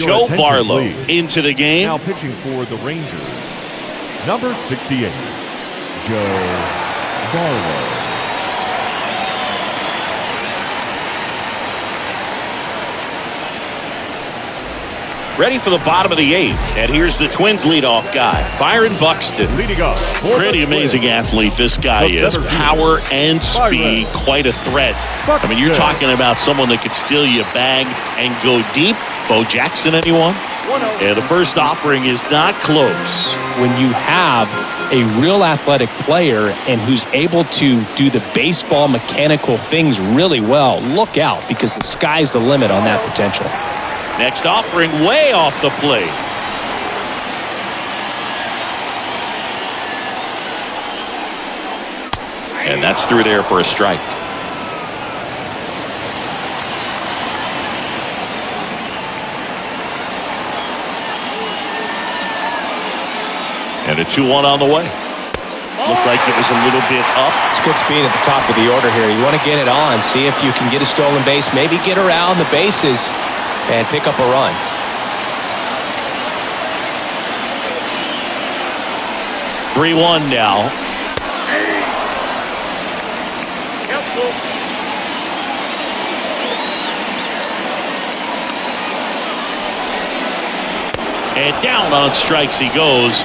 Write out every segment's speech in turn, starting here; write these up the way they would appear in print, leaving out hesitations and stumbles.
Joe Barlow into the game. Now pitching for the Rangers, number 68, Joe Barlow. Ready for the bottom of the 8th. And here's the Twins leadoff guy, Byron Buxton. Leading up. Pretty amazing athlete this guy is. Power and speed, quite a threat. I mean, you're talking about someone that could steal you a bag and go deep. Bo Jackson, anyone? Yeah, the first offering is not close. When you have a real athletic player and who's able to do the baseball mechanical things really well, look out, because the sky's the limit on that potential. Next offering way off the plate. And that's through there for a strike. And a 2-1 on the way. Looked like it was a little bit up. It's good speed at the top of the order here. You want to get it on, see if you can get a stolen base, maybe get around the bases and pick up a run. (3-1) now. And down on strikes he goes.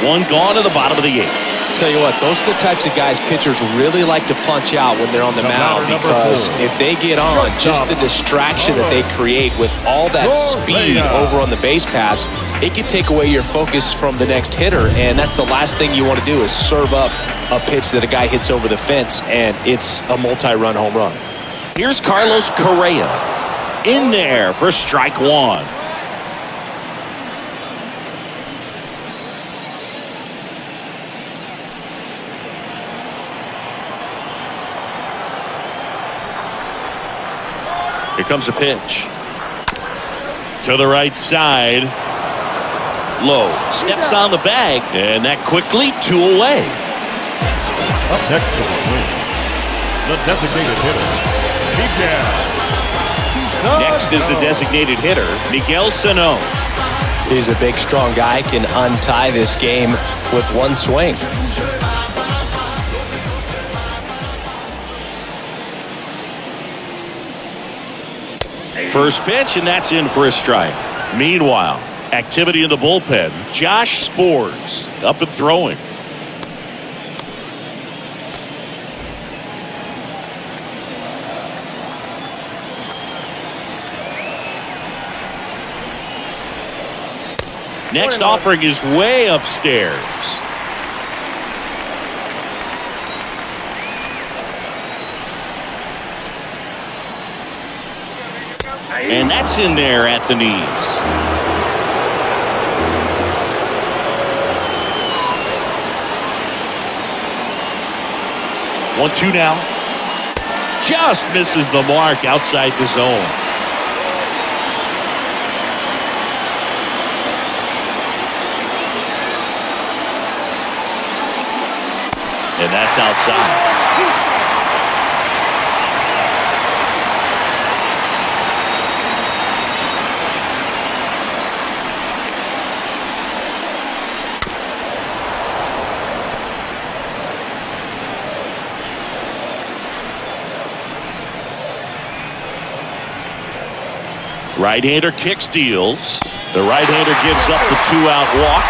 One gone to the bottom of the 8th. Tell you what, those are the types of guys pitchers really like to punch out when they're on the mound, because if they get on, just the distraction that they create with all that speed over on the base pass, it can take away your focus from the next hitter, and that's the last thing you want to do is serve up a pitch that a guy hits over the fence, and it's a multi-run home run. Here's Carlos Correa in there for strike 1. Here comes a pitch. To the right side. Low. Steps on the bag. And that quickly 2 away. Up next for the Twins, the designated hitter, Miguel. Next is the designated hitter, Miguel Sano. He's a big, strong guy. Can untie this game with one swing. First pitch, and that's in for a strike. Meanwhile, activity in the bullpen. Josh Spores up and throwing. Next offering is way upstairs. And that's in there at the knees. One-two now. Just misses the mark outside the zone. And that's outside. Right-hander kick steals. The right-hander gives up the 2-out walk.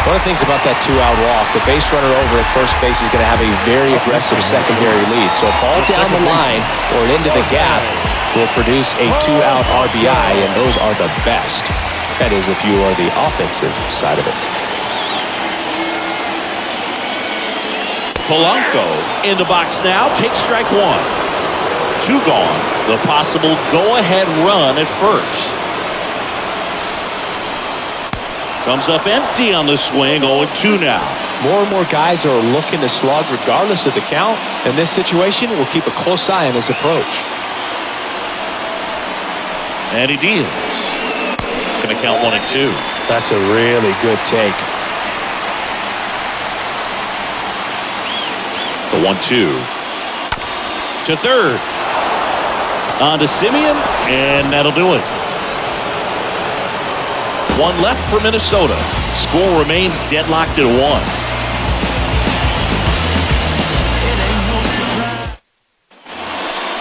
One of the things about that 2-out walk, the base runner over at first base is going to have a very aggressive secondary lead. So a ball down the line or into the gap will produce a 2-out RBI, and those are the best. That is if you are the offensive side of it. Polanco in the box now. Takes strike 1. 2 gone. The possible go-ahead run at first. Comes up empty on the swing. 0-2 now. More and more guys are looking to slug regardless of the count. In this situation, we'll keep a close eye on his approach. And he deals. Going to count 1-2. That's a really good take. The 1-2. To third. On to Simeon, and that'll do it. One left for Minnesota. Score remains deadlocked at 1.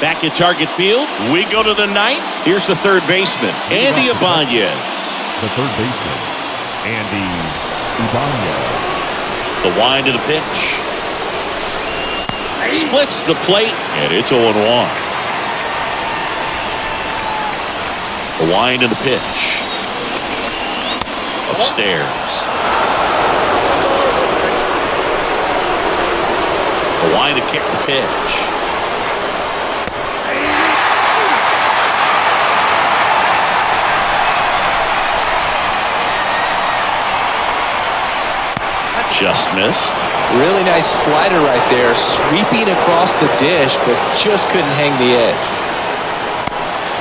Back at Target Field, we go to the 9th. Here's the third baseman, Andy Ibanez. The third baseman, Andy Ibanez. The wind of the pitch. Splits the plate, and it's 0-1. The wind of the pitch. Upstairs. The wind to kick the pitch. Just missed. Really nice slider right there, sweeping across the dish, but just couldn't hang the edge.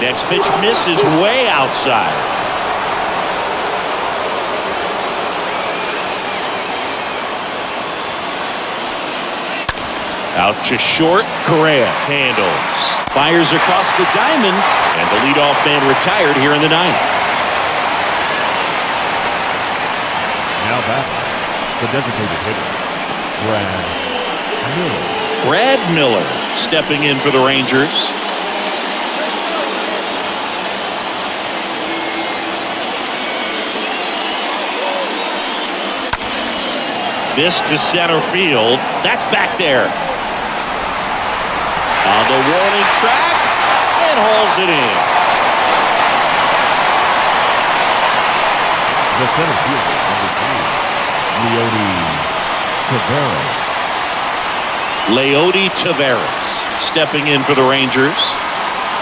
Next pitch misses way outside. Out to short, Correa handles. Fires across the diamond, and the leadoff man retired here in the 9th. Now back. The designated hitter, Brad Miller. Brad Miller stepping in for the Rangers. This to center field. That's back there. On the warning track and hauls it in. The center fielder, number 3. Leody Taveras stepping in for the Rangers.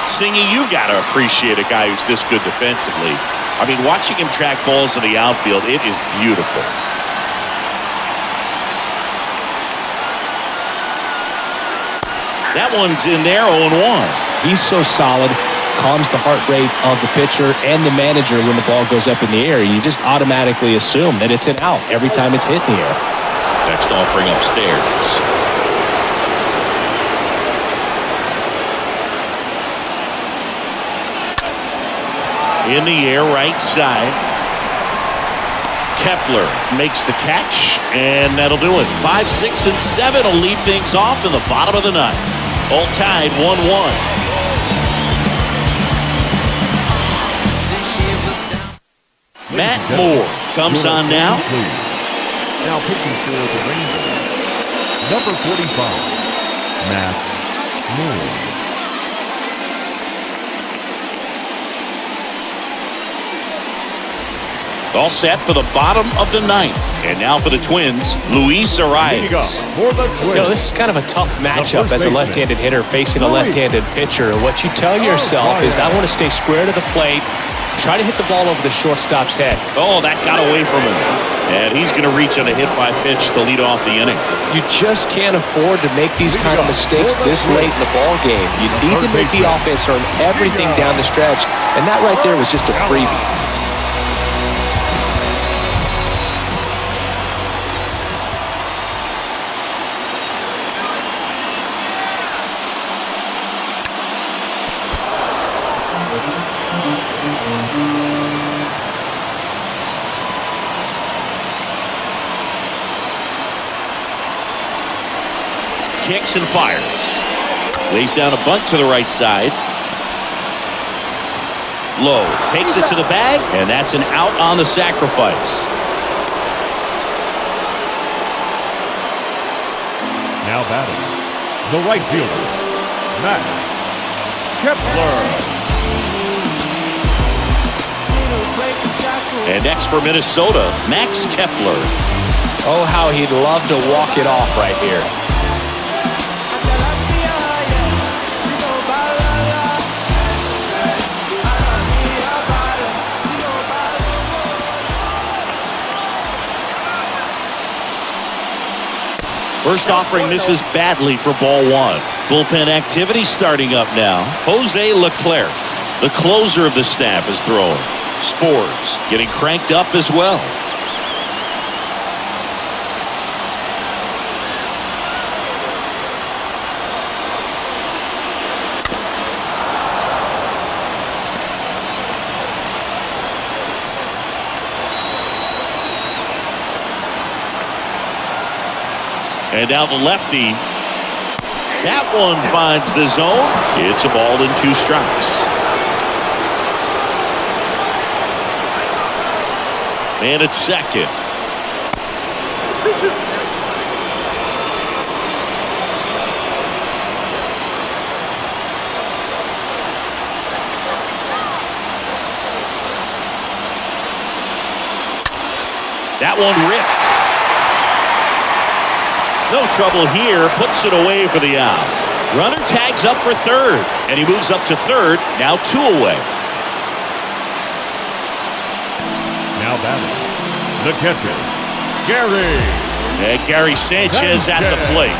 Singy, you got to appreciate a guy who's this good defensively. I mean, watching him track balls in the outfield, it is beautiful. That one's in there, 0-1. He's so solid. Calms the heart rate of the pitcher and the manager when the ball goes up in the air. You just automatically assume that it's an out every time it's hit in the air. Next offering upstairs. In the air, right side. Kepler makes the catch, and that'll do it. 5, 6, and 7 will lead things off in the bottom of the 9th. All tied 1-1. Matt Moore comes on now. Now pitching for the Rangers, number 45, Matt Moore. All set for the bottom of the 9th. And now for the Twins, Luis Arias. You know, this is kind of a tough matchup as a left-handed hitter facing a left-handed pitcher. And what you tell yourself is, I want to stay square to the plate, try to hit the ball over the shortstop's head. Oh, that got away from him. And he's going to reach on a hit by pitch to lead off the inning. You just can't afford to make these kind of mistakes this late in the ball game. You need to make the offense earn everything down the stretch. And that right there was just a freebie. Kicks and fires. Lays down a bunt to the right side. Low takes it to the bag, and that's an out on the sacrifice. Now batting, the right fielder, Max Kepler. And next for Minnesota, Max Kepler. Oh, how he'd love to walk it off right here. First offering misses badly for ball 1. Bullpen activity starting up now. Jose Leclerc, the closer of the staff, is throwing. Spores getting cranked up as well. And now the lefty. That one finds the zone. It's a ball and 2 strikes. Man at second. That one ripped. No trouble here. Puts it away for the out. Runner tags up for third. And he moves up to third. Now 2 away. Now batting, the catcher, Gary. And Gary Sanchez at the plate.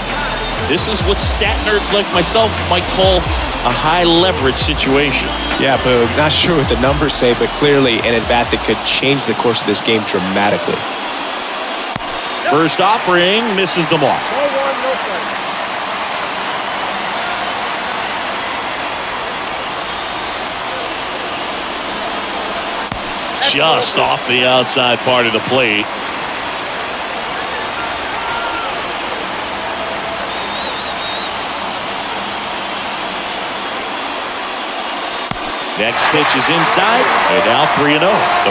This is what stat nerds like myself might call a high leverage situation. Yeah, Boog, not sure what the numbers say, but clearly an at-bat that could change the course of this game dramatically. First offering misses the mark. Just off the outside part of the plate. Next pitch is inside, and now 3-0.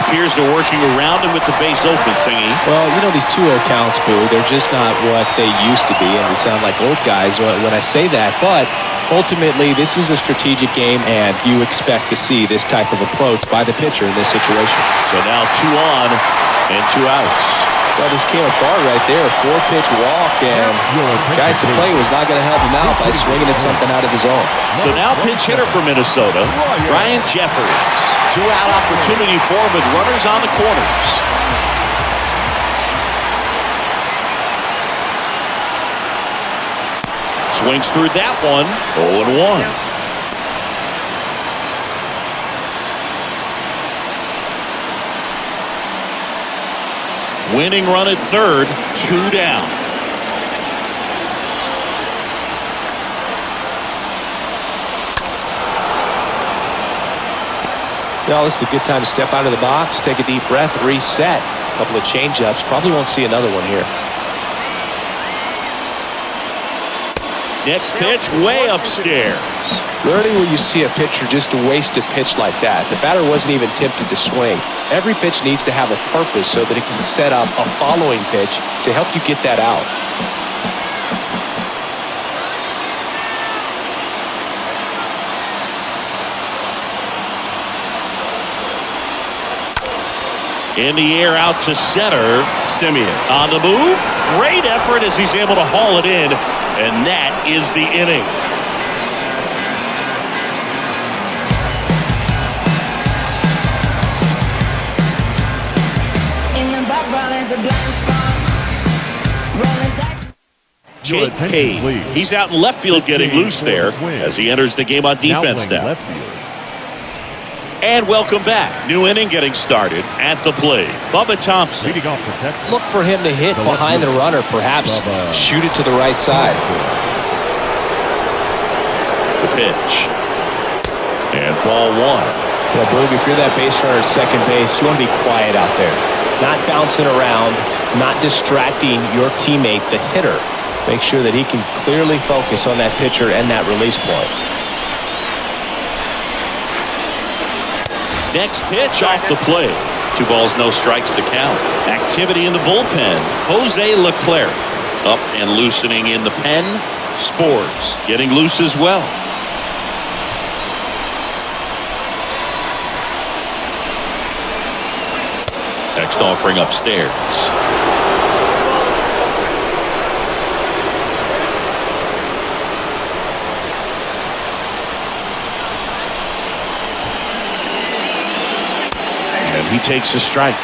Appears they're working around him with the base open, Singy. Well, you know, these 2-0 counts, Boo, they're just not what they used to be, and we sound like old guys when I say that. But ultimately, this is a strategic game, and you expect to see this type of approach by the pitcher in this situation. So now 2 on and 2 outs. Well, this came apart right there. 4-pitch walk, and the guy at the plate was not going to help him out by swinging at something out of the zone. So now pinch hitter for Minnesota, Brian Jeffers. 2-out opportunity for him with runners on the corners. Swings through that one. 0-1. Winning run at third, 2 down. Well, this is a good time to step out of the box, take a deep breath, reset. A couple of change-ups. Probably won't see another one here. Next pitch, way upstairs. Rarely will you see a pitcher just waste a pitch like that. The batter wasn't even tempted to swing. Every pitch needs to have a purpose so that it can set up a following pitch to help you get that out. In the air out to center. Simeon on the move. Great effort as he's able to haul it in. And that is the inning. Jake Cade. He's out in left field getting loose there as he enters the game on defense now. And welcome back. New inning getting started at the plate. Bubba Thompson. Look for him to hit behind the runner, perhaps shoot it to the right side. The pitch. And ball 1. Well, Boog, if you're that base runner at second base, you want to be quiet out there. Not bouncing around, not distracting your teammate, the hitter. Make sure that he can clearly focus on that pitcher and that release point. Next pitch off the plate. 2 balls, no strikes to count. Activity in the bullpen. Jose Leclerc up and loosening in the pen. Spores getting loose as well. Next offering upstairs. He takes a strike.